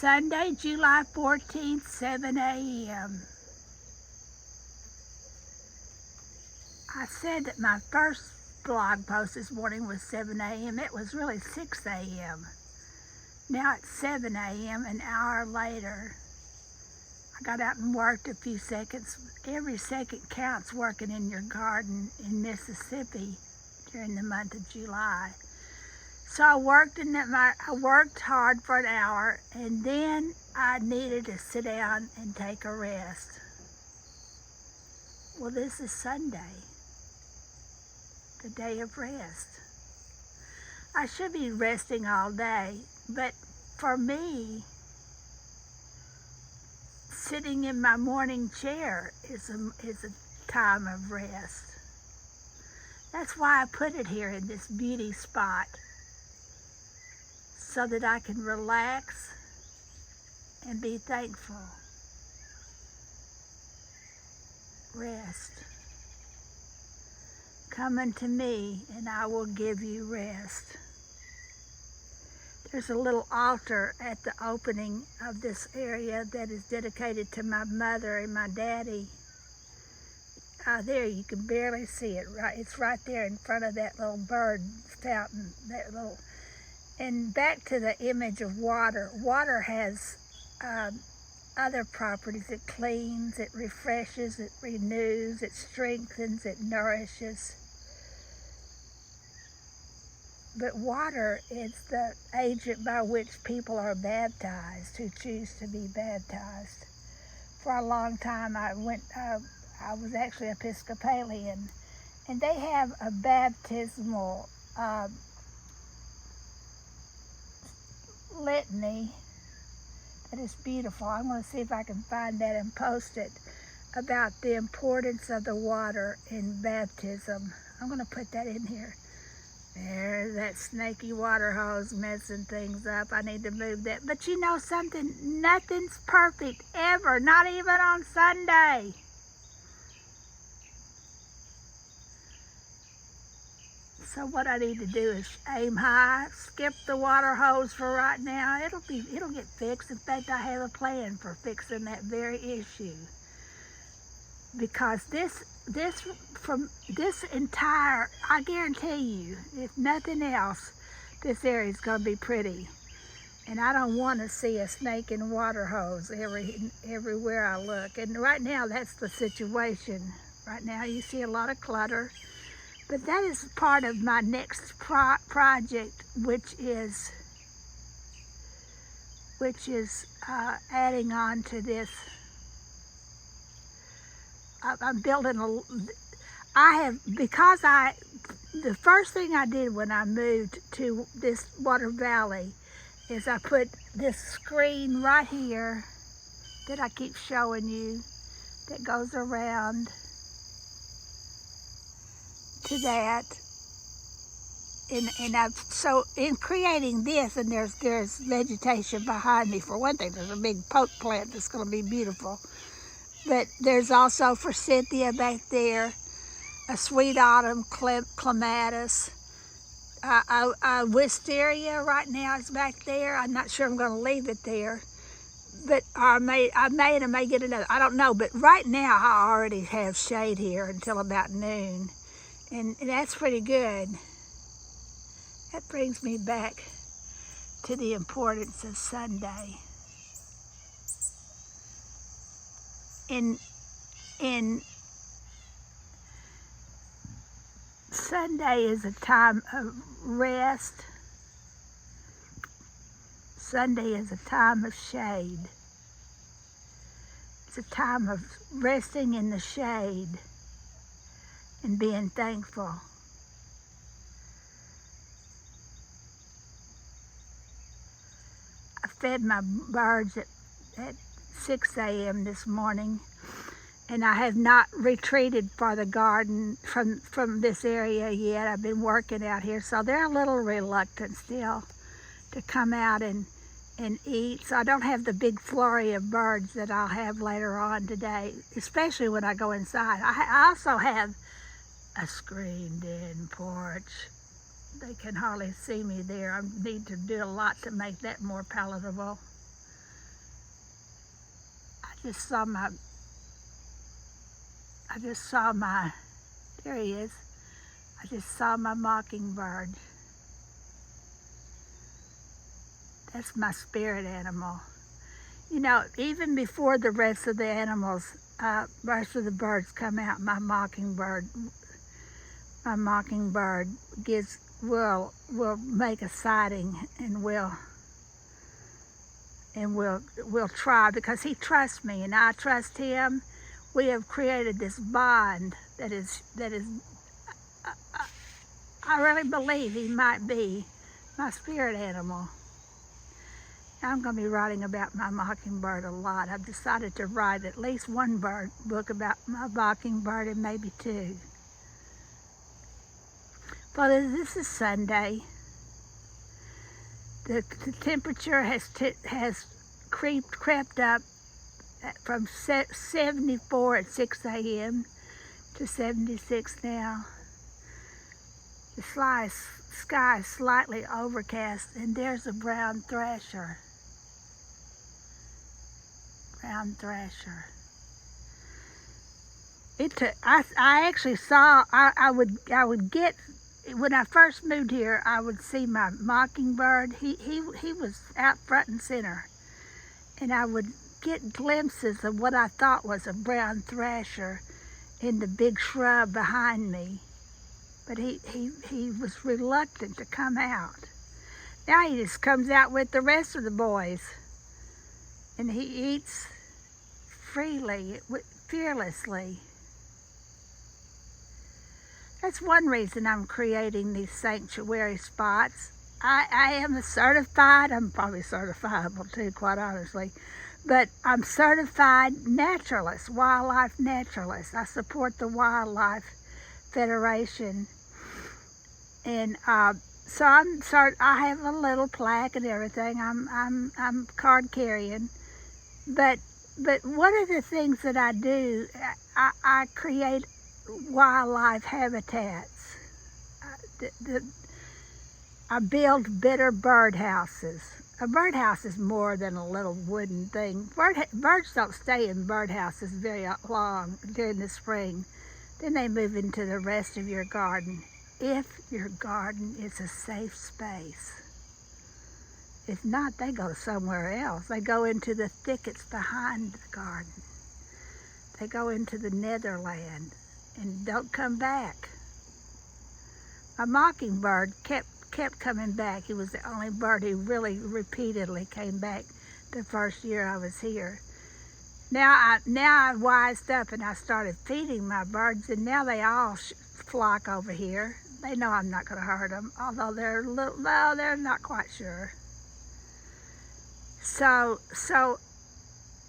Sunday, July 14th, 7 a.m. I said that my first blog post this morning was 7 a.m. It was really 6 a.m. Now it's 7 a.m. an hour later. I got out and worked a few seconds. Every second counts working in your garden in Mississippi during the month of July. So I worked hard for an hour, and then I needed to sit down and take a rest. Well, this is Sunday, the day of rest. I should be resting all day, but for me, sitting in my morning chair is a time of rest. That's why I put it here in this beauty spot, so that I can relax and be thankful. Rest. Come unto me, and I will give you rest. There's a little altar at the opening of this area that is dedicated to my mother and my daddy. There, you can barely see it. Right, it's right there in front of that little bird fountain. And back to the image of water. Water has other properties. It cleans, it refreshes, it renews, it strengthens, it nourishes. But water is the agent by which people are baptized, who choose to be baptized. For a long time, I was actually Episcopalian, and they have a baptismal litany that is beautiful. I'm going to see if I can find that and post it, about the importance of the water in baptism. I'm going to put that in here. There's that snaky water hose messing things up. I need to move that. But you know something? Nothing's perfect ever, not even on Sunday. So what I need to do is aim high, skip the water hose for right now. It'll get fixed. In fact, I have a plan for fixing that very issue. Because I guarantee you, if nothing else, this area is going to be pretty. And I don't want to see a snake in water hose everywhere I look. And right now, that's the situation. Right now, you see a lot of clutter. But that is part of my next project, which is adding on to this. I'm building the first thing I did when I moved to this Water Valley is I put this screen right here that I keep showing you that goes around to that. And so in creating this, and there's vegetation behind me. For one thing, there's a big poke plant that's going to be beautiful. But there's also, for Cynthia back there, a sweet autumn clematis. Wisteria right now is back there. I'm not sure I'm going to leave it there. But I may get another. I don't know. But right now, I already have shade here until about noon. And that's pretty good. That brings me back to the importance of Sunday. In Sunday is a time of rest. Sunday is a time of shade. It's a time of resting in the shade and being thankful. I fed my birds at 6 a.m. this morning, and I have not retreated for the garden from this area yet. I've been working out here, so they're a little reluctant still to come out and eat. So I don't have the big flurry of birds that I'll have later on today, especially when I go inside. I also have a screened-in porch. They can hardly see me there. I need to do a lot to make that more palatable. just saw my, there he is. I just saw my mockingbird. That's my spirit animal. You know, even before the rest of the animals, rest of the birds come out, my mockingbird will make a sighting, and we'll try, because he trusts me and I trust him. We have created this bond that is I really believe he might be my spirit animal. I'm going to be writing about my mockingbird a lot. I've decided to write at least one book about my mockingbird, and maybe two. Father, this is Sunday. The temperature has crept up from 74 at 6 a.m. to 76 now. The sky is slightly overcast, and there's a brown thrasher. I actually saw, I would get, when I first moved here, I would see my mockingbird. He was out front and center, and I would get glimpses of what I thought was a brown thrasher in the big shrub behind me. But he was reluctant to come out. Now he just comes out with the rest of the boys, and he eats freely, fearlessly. That's one reason I'm creating these sanctuary spots. I am I'm probably certifiable too, quite honestly, but I'm certified naturalist, wildlife naturalist. I support the Wildlife Federation, and so I have a little plaque and everything. I'm card carrying, but one of the things that I do, I create wildlife habitats. I build better birdhouses. A birdhouse is more than a little wooden thing. Birds don't stay in birdhouses very long during the spring. Then they move into the rest of your garden, if your garden is a safe space. If not, they go somewhere else. They go into the thickets behind the garden. They go into the netherland and don't come back. My mockingbird kept coming back. He was the only bird who really repeatedly came back the first year I was here. Now I wised up and I started feeding my birds, and now they all flock over here. They know I'm not going to hurt them, although they're not quite sure. So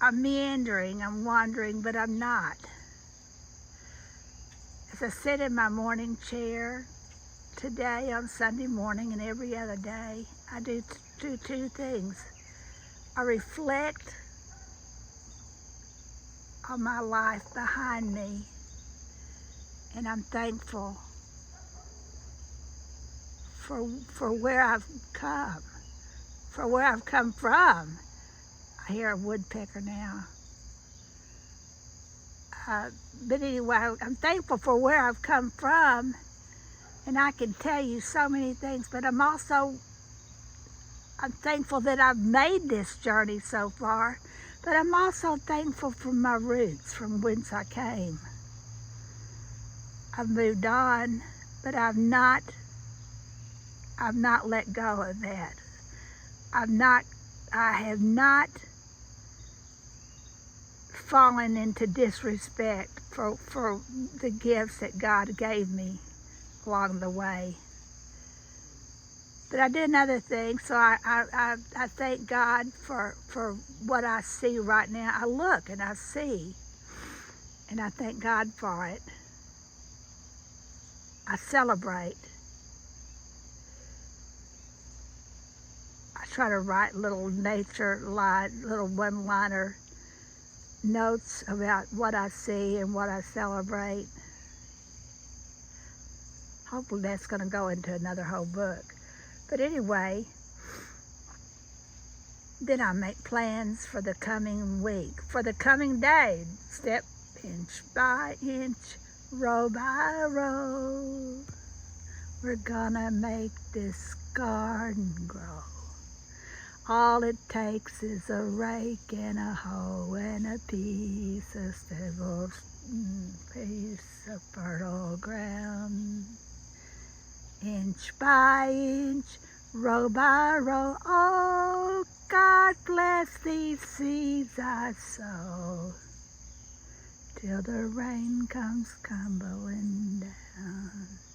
I'm meandering, I'm wandering, but I'm not. As I sit in my morning chair today on Sunday morning and every other day, I do two things. I reflect on my life behind me, and I'm thankful for where I've come, from. I hear a woodpecker now. But anyway, I'm thankful for where I've come from, and I can tell you so many things, but I'm thankful that I've made this journey so far, but I'm also thankful for my roots, from whence I came. I've moved on, but I've not let go of that. I have not fallen into disrespect for the gifts that God gave me along the way. But I did another thing, so I thank God for what I see right now. I look and I see, and I thank God for it. I celebrate. I try to write little little one-liner notes about what I see and what I celebrate. Hopefully that's going to go into another whole book. But anyway, Then I make plans for the coming week, for the coming day, step inch by inch, row by row. We're gonna make this garden grow. All it takes is a rake and a hoe and a piece of stable, piece of fertile ground. Inch by inch, row by row, oh, God bless these seeds I sow, till the rain comes tumbling down.